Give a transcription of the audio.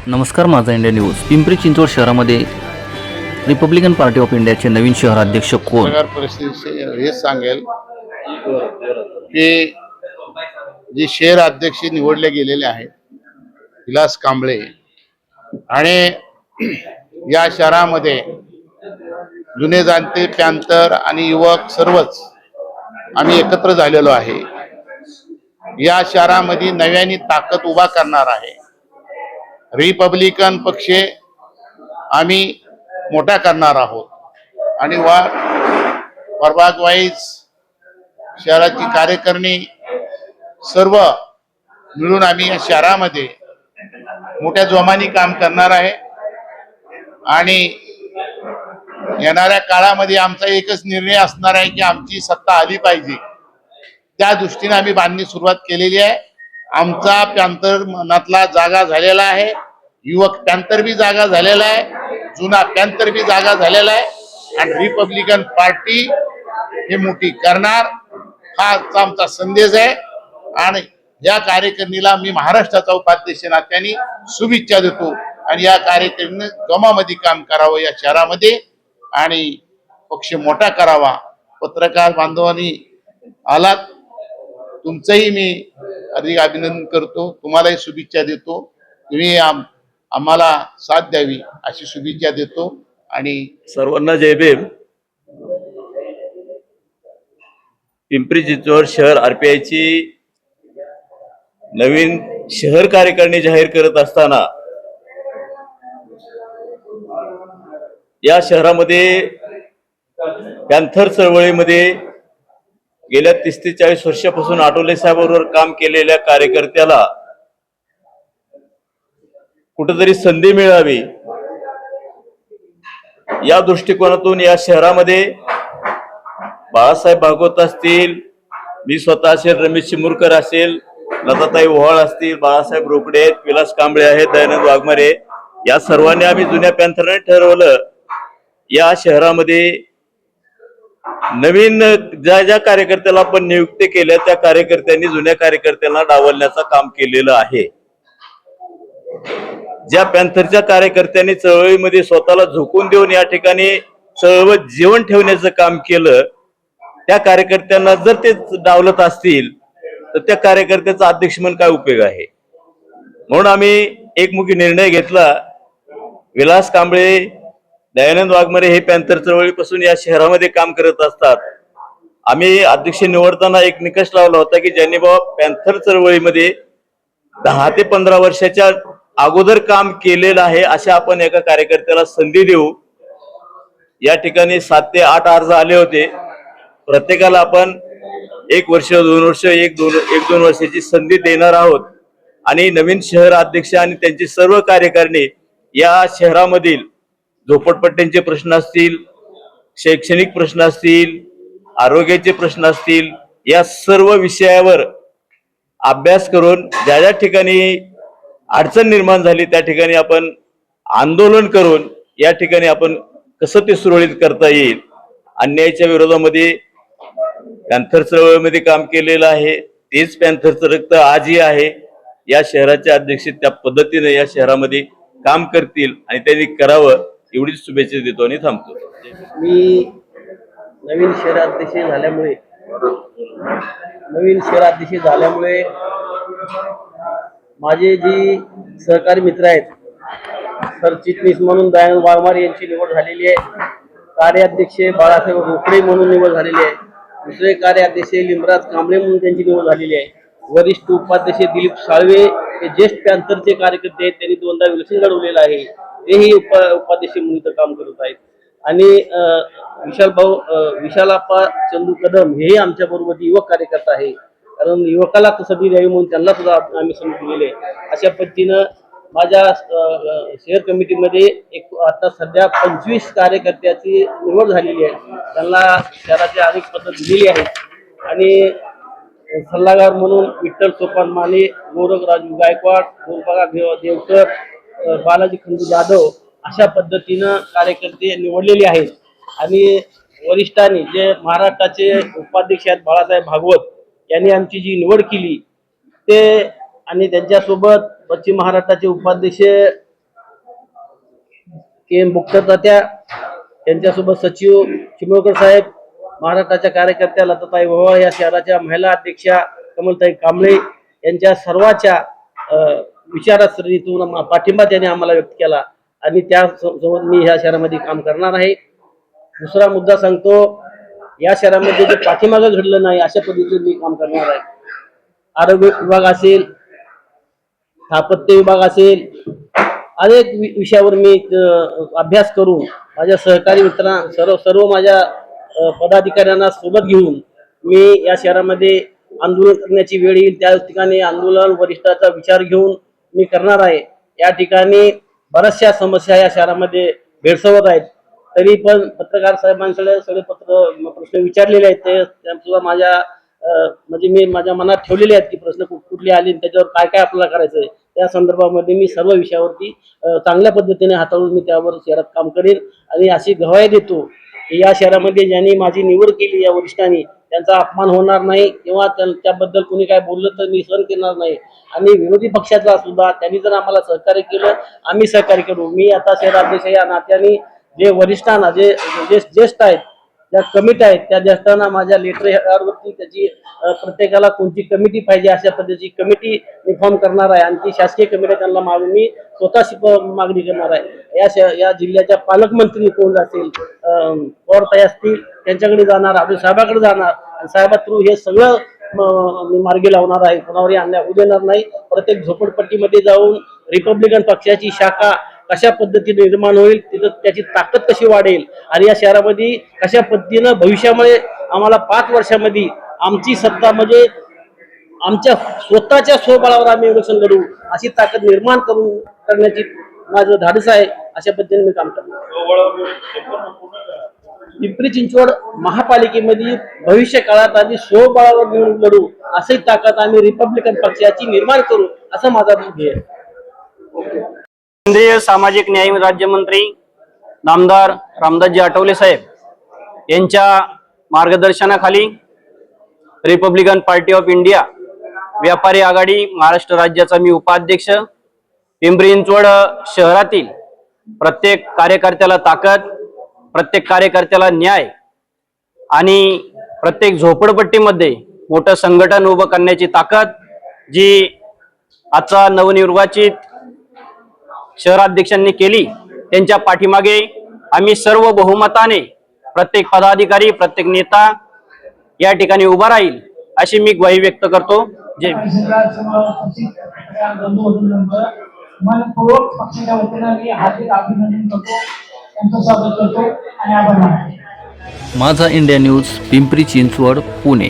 नमस्कार, माझा India news. Pimpri Chinchwad शहरामध्ये रिपब्लिकन पार्टी ऑफ इंडियाचे नवीन शहराध्यक्ष कोण? पत्रकार परिषदेचे हे सांगेल की जे शहर अध्यक्ष निवडले गेलेले आहेत विलास कांबळे आणि या शहरामध्ये जुने जाणते पॅंथर आणि युवक सर्वच आम्ही एकत्र झालेलो आहे. या शहरामध्ये नव्याने ताकद उभा करणार आहे. रिपब्लिकन पक्ष आम्ही मोठा करणार आहोत आणि प्रभाग वाईज शहराची कार्यकारिणी सर्व मिळून आम्ही या शहरामध्ये मोठ्या जोमाने काम करणार आहे आणि येणाऱ्या काळामध्ये आमचा एकच निर्णय असणार आहे की आमची सत्ता आली पाहिजे. त्या दृष्टीने आम्ही बांधणी सुरुवात केलेली आहे. आमचा पॅंथर मनातला जागा झालेला आहे, युवक पॅंथर बी जागा झालेला आहे, जुना पॅंथर बी जागा झालेला आहे आणि रिपब्लिकन पार्टी हे मोठी करणार हा आमचा संदेश आहे. आणि या कार्यकारिणीला मी महाराष्ट्राचा उपाध्यक्ष नात्याने शुभेच्छा देतो आणि या कार्यकारिणीने जोमामध्ये काम करावं या शहरामध्ये आणि पक्ष मोठा करावा. पत्रकार बांधवांनी आलात, तुमचंही मी अधिक अभिनंदन करतो, तुम्हालाही शुभेच्छा देतो. तुम्ही आम्हाला साथ द्यावी अशी शुभेच्छा देतो आणि सर्वांना जय भीम. पिंपरी चिंचवड शहर आरपीआयची नवीन शहर कार्यकारिणी जाहीर करत असताना या शहरामध्ये पॅंथर चळवळीमध्ये गेल्या 30 ते 40 वर्षापासून आठवले साहेबांबरोबर काम केलेल्या कार्यकर्त्याला कुठेतरी संधी मिळावी या दृष्टिकोनातून या शहरामध्ये बाळासाहेब भागवत असतील, मी स्वतः असेल, रमेश चिमुरकर असेल, लताताई ओहाळ असतील, बाळासाहेब रोकडे आहेत, विलास कांबळे आहेत, दयानंद वाघमारे, या सर्वांनी आम्ही जुन्या पॅंथरने ठरवलं या शहरामध्ये नवीन ज्या कार्यकर्त्याला आपण नियुक्ती केल्या त्या कार्यकर्त्यांनी जुन्या कार्यकर्त्यांना डावलण्याचं काम केलेलं आहे. ज्या पॅंथरच्या कार्यकर्त्यांनी चळवळीमध्ये स्वतःला झोकून देऊन या ठिकाणी चळवळ जीवन ठेवण्याचं काम केलं, त्या कार्यकर्त्यांना जर ते डावलत असतील तर त्या कार्यकर्त्याचा अध्यक्ष म्हणून काय उपयोग आहे. म्हणून आम्ही एकमुखी निर्णय घेतला. विलास कांबळे, दयानंद वाघमारे हे पॅंथर चळवळीपासून या शहरामध्ये काम करत असतात. आम्ही अध्यक्ष निवडताना एक निकष लावला होता की ज्यांनी बाबा पॅंथर चळवळीमध्ये 10 ते 15 वर्षाच्या अगोदर काम केलेलं आहे अशा आपण एका कार्यकर्त्याला संधी देऊ. या ठिकाणी 7 ते 8 अर्ज आले होते. प्रत्येकाला आपण 1 वर्ष, 2 वर्ष, 1-2 वर्षाची संधी देणार आहोत आणि नवीन शहर अध्यक्ष आणि त्यांची सर्व कार्यकारिणी या शहरामधील झोपडपट्ट्यांचे प्रश्न असतील, शैक्षणिक प्रश्न असतील, आरोग्याचे प्रश्न असतील, या सर्व विषयावर अभ्यास करून ज्या ज्या ठिकाणी अडचण निर्माण झाली त्या ठिकाणी आपण आंदोलन करून या ठिकाणी आपण कसं ते सुरळीत करता येईल. अन्यायाच्या विरोधामध्ये पॅंथर चळवळीमध्ये काम केलेलं आहे, तेच पॅंथरचं रक्त आजही आहे. या शहराचे अध्यक्ष त्या पद्धतीने या शहरामध्ये काम करतील आणि त्यांनी करावं एवढीच शुभेच्छा देतो आणि थांबतो. मी नवीन शहराध्यक्ष झाल्यामुळे माझे जी सहकारी मित्र आहेत, सरचिटणीस म्हणून दयानंद वाघमारे यांची निवड झालेली आहे, कार्याध्यक्ष बाळासाहेब रोकडे म्हणून निवड झालेली आहे, दुसरे कार्याध्यक्ष लिंबराज कांबळे म्हणून त्यांची निवड झालेली आहे, वरिष्ठ उपाध्यक्ष दिलीप साळवे हे ज्येष्ठ पॅंथरचे कार्यकर्ते आहेत, त्यांनी 2दा इलेक्शन लढवलेलं आहे, तेही उपाध्यक्ष म्हणून इथं काम करत आहेत. आणि विशालाप्पा चंदू कदम हेही आमच्या बरोबर युवक कार्यकर्ता आहे, कारण युवकाला संधी द्यावी म्हणून त्यांना सुद्धा आम्ही संधी दिलेली आहे. अशा पद्धतीनं माझ्या शहर कमिटीमध्ये आता सध्या 25 कार्यकर्त्याची निवड झालेली आहे. त्यांना शहराची अनेक पद्धत दिलेली आहे आणि सल्लागार म्हणून विठ्ठल सोपान माने, गोरख राजू गायकवाड, गोरबागा देवकर, बालाजी खंडू जाधव अशा पद्धतीनं कार्यकर्ते निवडलेले आहेत. आणि वरिष्ठांनी जे महाराष्ट्राचे उपाध्यक्ष आहेत बाळासाहेब भागवत यांनी आमची जी निवड केली ते आणि त्यांच्यासोबत पश्चिम महाराष्ट्राचे उपाध्यक्ष KM बुक्कर तात्या, त्यांच्यासोबत सचिव चिमोळकर साहेब, महाराष्ट्राच्या कार्यकर्त्या लताताई ओवाळ, या शहराच्या महिला अध्यक्षा कमलताई कांबळे यांच्या सर्वांच्या विचारसरणीतून पाठिंबा त्यांनी आम्हाला व्यक्त केला आणि त्यासोबत मी ह्या शहरामध्ये काम करणार आहे. दुसरा मुद्दा सांगतो, या शहरामध्ये जे पाठीमागं घडलं नाही अशा पद्धतीने मी काम करणार आहे. आरोग्य विभाग असेल, स्थापत्य विभाग असेल, अनेक विषयावर मी अभ्यास करून माझ्या सहकारी मित्रांना सर्व माझ्या पदाधिकाऱ्यांना सोबत घेऊन मी या शहरामध्ये आंदोलन करण्याची वेळ येईल त्या ठिकाणी आंदोलन वरिष्ठाचा विचार घेऊन मी करणार आहे. या ठिकाणी बऱ्याचशा समस्या या शहरामध्ये भेडसावत आहेत. तरी पण पत्रकार साहेबांकडे सगळे प्रश्न विचारलेले आहेत, ते सुद्धा माझ्या म्हणजे मी माझ्या मनात ठेवलेले आहेत की प्रश्न कुठले आले, त्याच्यावर काय काय आपल्याला करायचंय, त्या संदर्भामध्ये मी सर्व विषयावरती चांगल्या पद्धतीने हाताळून मी त्यावर शहरात काम करेन आणि अशी गवाही देतो की या शहरामध्ये ज्यांनी माझी निवड केली या वरिष्ठांनी त्यांचा अपमान होणार नाही किंवा त्याबद्दल कोणी काय बोललं तर मी सहन करणार नाही. आणि विरोधी पक्षाचा सुद्धा त्यांनी जर आम्हाला सहकार्य केलं आम्ही सहकार्य करू. मी आता शहराध्यक्ष या नात्याने जे वरिष्ठांना जे ज्येष्ठ आहेत, ज्या कमिटी आहेत, त्या ज्येष्ठांना माझ्या लेटर हेडवरती त्याची प्रत्येकाला कोणती कमिटी पाहिजे अशा पद्धतीची कमिटी मी फॉर्म करणार आहे आणि ती शासकीय कमिटी त्यांना मागून मी स्वतः मागणी करणार आहे. या जिल्ह्याच्या पालकमंत्री कोण असेल, पवारताई असतील, त्यांच्याकडे जाणार, आपल्या साहेबाकडे जाणार आणि साहेबा थ्रू हे सगळं मी मार्गी लावणार आहे. कोणावरही अन्याय होऊ देणार नाही. प्रत्येक झोपडपट्टीमध्ये जाऊन रिपब्लिकन पक्षाची शाखा कशा पद्धतीने निर्माण होईल, तिथं त्याची ताकद कशी वाढेल आणि या शहरामध्ये कशा पद्धतीनं भविष्यामध्ये आम्हाला 5 वर्षामध्ये आमची सत्ता म्हणजे आमच्या स्वतःच्या स्वबळावर आम्ही इलेक्शन लढू अशी ताकद निर्माण करण्याची माझं धाडस आहे. अशा पद्धतीने मी काम करणार. पिंपरी चिंचवड महापालिकेमध्ये भविष्य काळात आम्ही स्वबळावर निवडून लढू अशी ताकद आम्ही रिपब्लिकन पक्षाची निर्माण करू असं माझा ध्येय आहे. केंद्रीय सामाजिक न्याय राज्यमंत्री नामदार रामदासजी आठवले साहेब यांच्या मार्गदर्शनाखाली रिपब्लिकन पार्टी ऑफ इंडिया व्यापारी आघाडी महाराष्ट्र राज्याचा मी उपाध्यक्ष, पिंपरी चिंचवड शहरातील प्रत्येक कार्यकर्त्याला ताकद, प्रत्येक कार्यकर्त्याला न्याय आणि प्रत्येक झोपडपट्टीमध्ये मोठं संघटन उभं करण्याची ताकद जी आजचा नवनिर्वाचित शहराध्यक्षांनी केली, त्यांच्या पाठीमागे आम्ही सर्व बहुमताने प्रत्येक पदाधिकारी, प्रत्येक नेता या ठिकाणी उभा राहील अशी मी ग्वाही व्यक्त करतो. जय माझा इंडिया न्यूज, पिंपरी चिंचवड, पुणे.